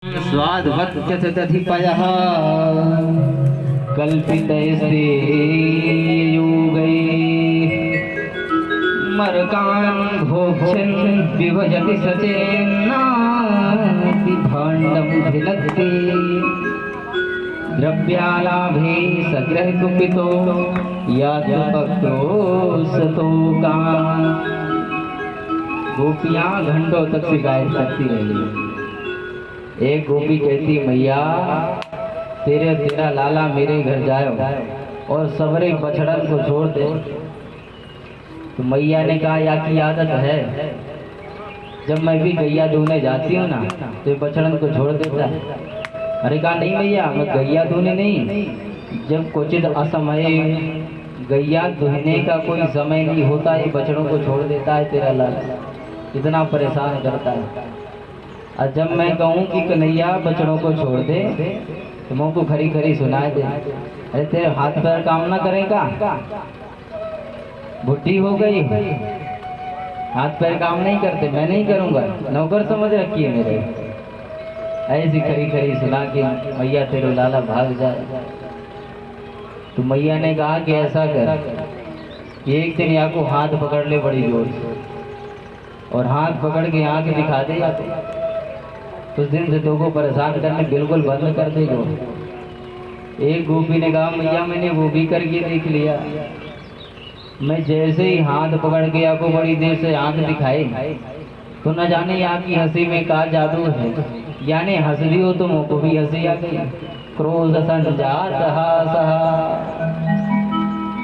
स्वाद्वत्यधिपयः कल्पितैस्ते योगै मरकान् भोक्ष्यन् विभजति सचेन्नाति भाण्डं भिनत्ति द्रव्यालाभे सग्रहकुपितो यात्रभक्तो सतोकान्। गोपियां घंटों तक शिकायत करती रही। एक गोपी कहती, मैया तेरा लाला मेरे घर जाओ और सबरे बछड़न को छोड़ दे। तो मैया ने कहा, या की आदत है, जब मैं भी गैया दूने जाती हूँ ना तो बछड़न को छोड़ देता है। अरे कहा, नहीं मैया, मैं गैया दूने नहीं, जब क्वचित असमय गैया दुहने का कोई समय नहीं होता, ये बछड़ों को छोड़ देता है तेरा लाला, इतना परेशान करता है। और जब मैं कहूँ कि कन्हैया बछड़ों को छोड़ दे तो मुँह को खरी खरी सुनाए दे। अरे तेरे हाथ पैर काम ना करेगा, बुढ़ी हो गई, हाथ पैर काम नहीं करते, मैं नहीं करूँगा, नौकर समझ रखी है मेरे। ऐसी खरी खरी सुना के मैया तेरे लाला भाग जाए। तो मैया ने कहा कि ऐसा कर कि एक दिन या को हाथ पकड़ ले बड़ी जोर से और हाथ पकड़ के आंख दिखा दे। उस दिन से तो को परेशान करने बिल्कुल बंद कर देगा। एक गोपी ने कहा, मैया मैंने वो भी करके देख लिया, मैं जैसे ही हाथ पकड़ के आपको बड़ी देर से आंख दिखाए तो न जाने आपकी हंसी में का जादू है, यानी हंस रही हो तो मुँह को भी हंसी आ गई। क्रोध संजात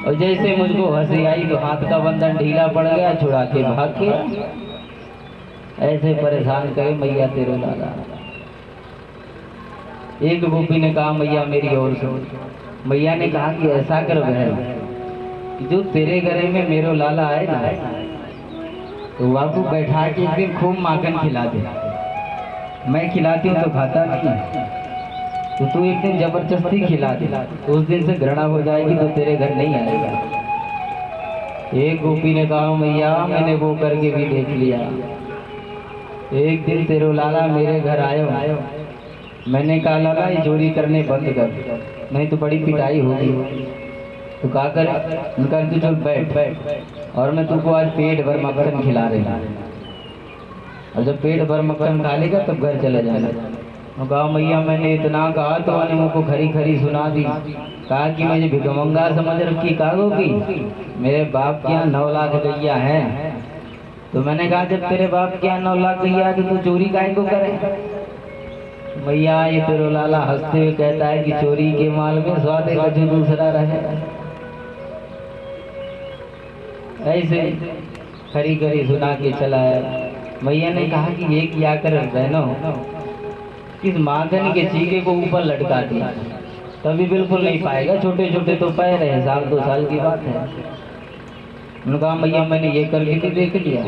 और जैसे मुझको हंसी आई तो हाथ का बंधन ढीला पड़ गया, छुड़ा के भाग के। ऐसे परेशान करे मैया तेरे लाला। एक गोपी ने कहा, मैया मेरी ओर सुन। मैया ने कहा कि ऐसा कर बहन, जो तेरे घरे में मेरो लाला आए ना तो आपको बैठा के एक दिन खूब माखन खिला दे। मैं खिलाती हूँ तो खाता नहीं, तो तू एक दिन जबरदस्ती खिला दे, तो उस दिन से घृणा हो जाएगी तो तेरे घर नहीं आएगा। एक गोपी ने कहा, मैया मैंने वो करके भी देख लिया। एक दिन तेरो लाला मेरे घर आयो, मैंने कहा लाला ये चोरी करने बंद कर, नहीं तो बड़ी पिटाई होगी। तो कहा कर, उनका तू चल बैठ और मैं तुमको आज पेट भर मक्खन खिला रही हूँ, और जब पेट भर मक्खन खा लेगा तब घर चले जाना। तो कहा, मैया मैंने इतना कहा तो मैंने मुझको खरी खरी सुना दी। कहा कि मुझे भिगमंगा समझ रखी। कहा गोपी, मेरे बाप के यहाँ 9 लाख गैया हैं। तो मैंने कहा, जब तेरे बाप के यहाँ 9 लाख गैया तो तू चोरी काहे को करे। मैया ये तेरो लाला हंसते हुए कहता है कि चोरी के माल में स्वाद एक अजू दूसरा रहे। ऐसे खरी खरी सुना के चला है। मैया ने कहा कि ये क्या कर बहनों, इस माखन के चीके को ऊपर लटका दिया, तभी बिल्कुल नहीं पाएगा, छोटे छोटे तो पैर है, 1-2 साल की बात है। उन्होंने कहा, मैया मैंने ये करके भी देख लिया,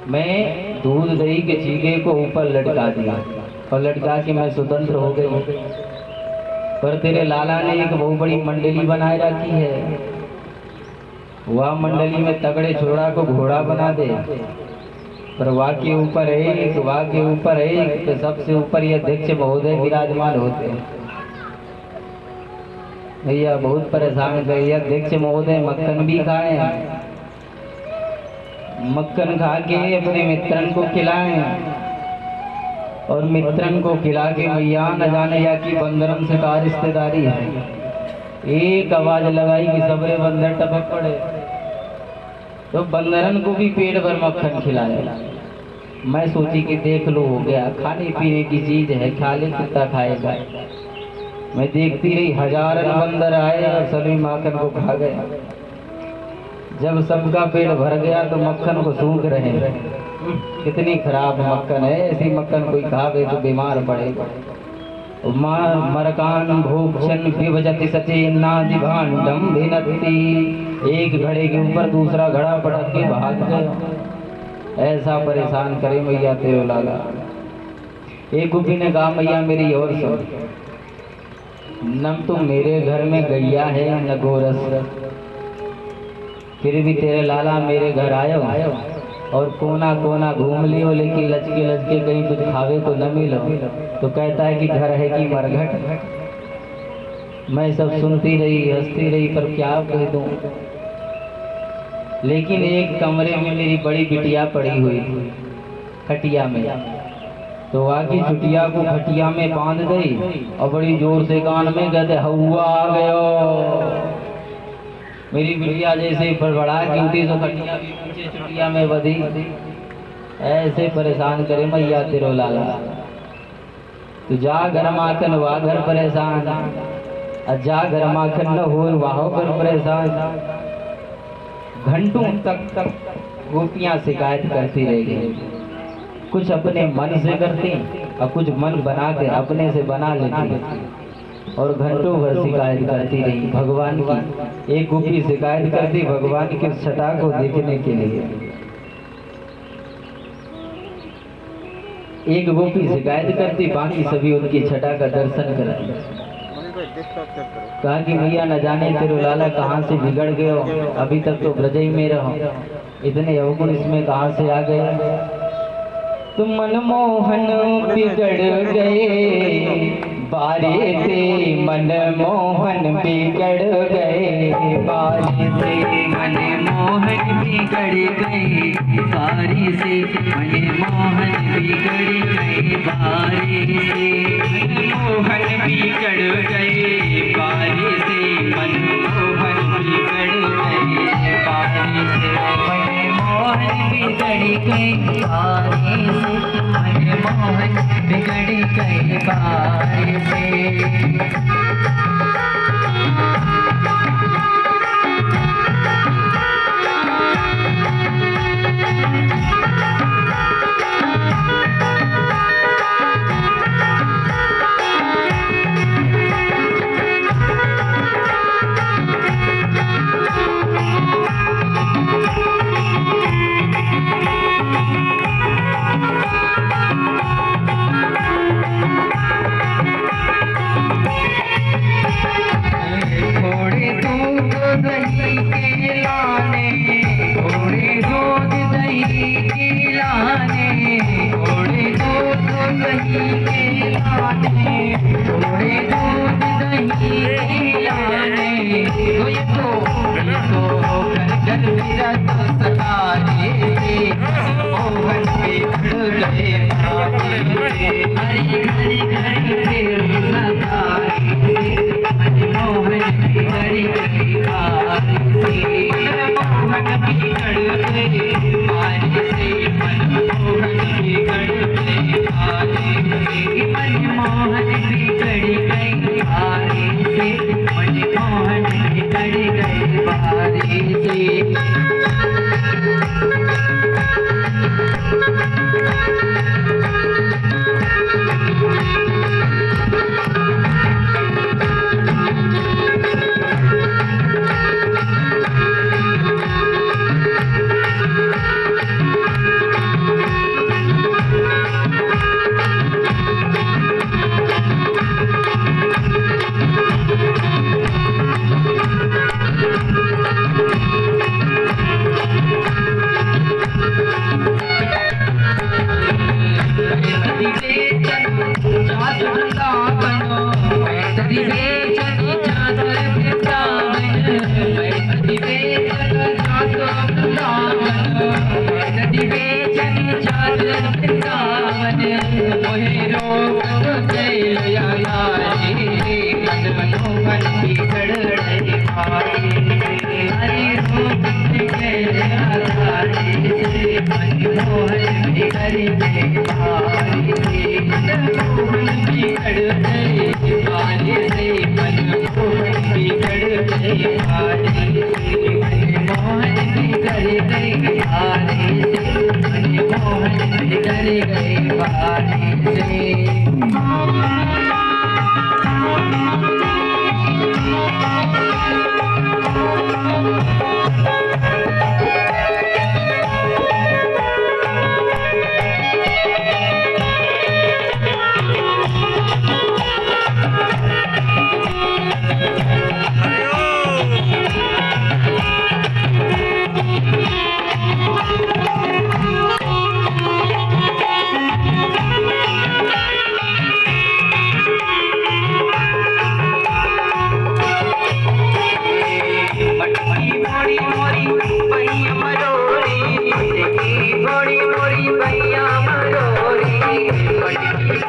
मैं दूध दही के चीके को ऊपर लटका दिया और लटका के मैं स्वतंत्र हो गई। पर तेरे लाला ने एक बहुत बड़ी मंडली बनाए रखी है, वह मंडली में तगड़े छोड़ा को घोड़ा बना दे, पर वाह के ऊपर एक, वाह के ऊपर एक, तो सबसे ऊपर ये अध्यक्ष महोदय विराजमान होते हैं। भैया बहुत परेशान गए। अध्यक्ष महोदय मक्खन भी खाए, मक्खन खा के अपने मित्रन को खिलाएं और मित्रन को खिला के मैया न जाने या कि बंदरम से का रिश्तेदारी है। एक आवाज लगाई कि सबरे बंदर टपक पड़े, तो बंदरन को भी पेट भर मक्खन खिलाया। मैं सोची कि देख लो हो गया, खाने पीने की चीज है, खा ले कितना खाएगा। मैं देखती रही, हजारन बंदर आए और सभी माखन को खा गए। जब सबका पेट भर गया तो मक्खन को सूंघ रहे हैं, कितनी खराब मक्खन है, ऐसी मक्खन कोई खावे तो बीमार पड़ेगा। मरकान भोक्षण विभजति सचेन्नादि भाण्डम भिनत्ति। एक घड़े के ऊपर दूसरा घड़ा पटक के भाग गया। ऐसा परेशान करे मैया तेरे लाला। एक गोपी ने कहा, मैया मेरी और सुन, न तो मेरे घर में गैया है न गोरस, फिर भी तेरे लाला मेरे घर आयो और कोना कोना घूम लियो, लेकिन लचके लचके कहीं कुछ खावे को न मिलो तो कहता है कि घर है कि मरघट। मैं सब सुनती रही, हंसती रही, पर क्या कह दूं। लेकिन एक कमरे में मेरी बड़ी बिटिया पड़ी हुई थी खटिया में, तो आगे चुटिया को खटिया में बांध गई और बड़ी जोर से कान में कहते हवा आ गयो। मेरी बिटिया जैसे बड़बड़ा की उठी तो खटिया भी पीछे चुटिया में बधी। ऐसे परेशान करे मैया तेरो लाला, तू जा घर माखन वाह घर परेशान, जा घर माखन न हो वाहो घर परेशान। घंटों तक गोपियां शिकायत करती रह गई, कुछ अपने मन से करती और कुछ मन बना के अपने से बना लेती और घंटों भर शिकायत करती रही भगवान की। एक गोपी शिकायत करती भगवान की छटा को देखने के लिए, एक गोपी शिकायत करती, बाकी सभी उनकी छटा का दर्शन करती। कहा कि भैया न जाने तेरे लाला कहाँ से बिगड़ गए हो, अभी तक तो ब्रजई में रहो, इतने अवगुण इसमें कहाँ से आ गए। तुम मनमोहन बिगड़ गए बारे से, मनमोहन बिगड़ गए बारे से, मनमोहन बिगड़ गए बारे से, मनमोहन बिगड़ गए बारे से, मनमोहन बिगड़ गए बारे से, मनमोहन बिगड़ गए बारे से, मनमोहन बिगड़ गए बारे से, मनमोहन बिगड़ गए बारे से। मनमोहन बिगड़ गए बारे से।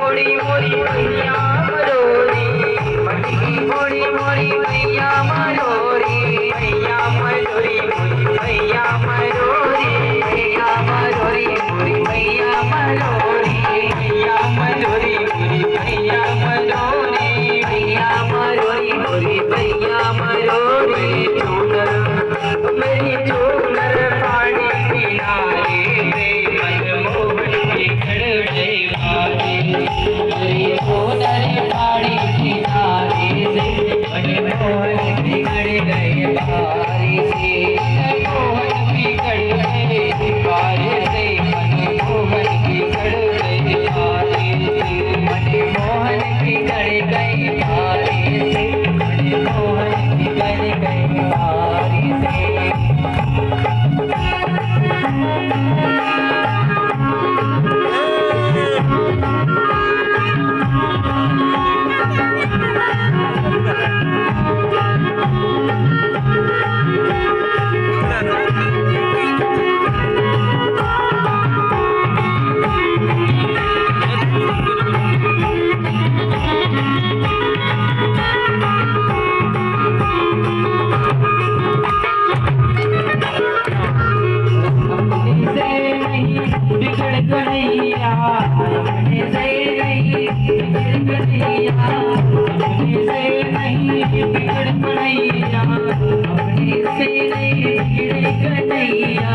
फोड़ी मोरी मैया मरोरी, मटकी फोड़ी मोरी मैया मरोरी, मैया मरोरी मोरी मैया मरोरी, मैया मरोरी मोरी मैया मरोरी, मैया मरोरी मोरी मैया मरोरी, मैया मरोरी मोरी मैया मरोरी। चूनर मेरी चूनर पानी किनारे से मनमोहन बिगड़ गए भारी, मेरी चूनर पानी किनारे से मनमोहन बिगड़ गए भारी से, मनमोहन बिगड़ गए भारी से, मनमोहन बिगड़ गए भारी से, मनमोहन बिगड़ गए भारी से, मनमोहन बिगड़ गए भारी से। बिगड़ कन्हैया अपने से नहीं बिगड़ कन्हैया, अपने से नहीं बिगड़ कन्हैया, अपने से नहीं बिगड़ कन्हैया,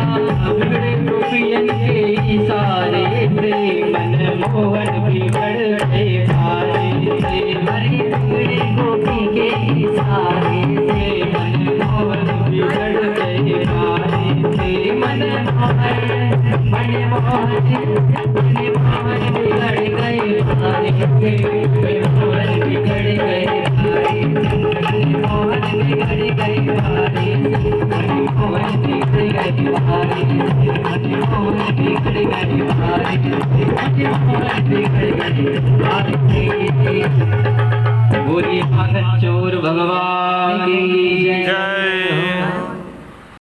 बिगड़े गोपियन के इशारे से मनमोहन बिगड़ गए भारी से, हरे बिगड़े गोपी के इशारे से मनमोहन बिगड़ गए भारी से, मनमोहन मनमोहन मनमोहन बिगड़ गए भारी से, मनमोहन बिगड़ गए भारी से, मनमोहन बिगड़ गए भारी से, मनमोहन बिगड़ गए भारी से, मनमोहन बिगड़ गए भारी से, मनमोहन बिगड़ गए भारी से। बोली भगत चोर भगवान की जय।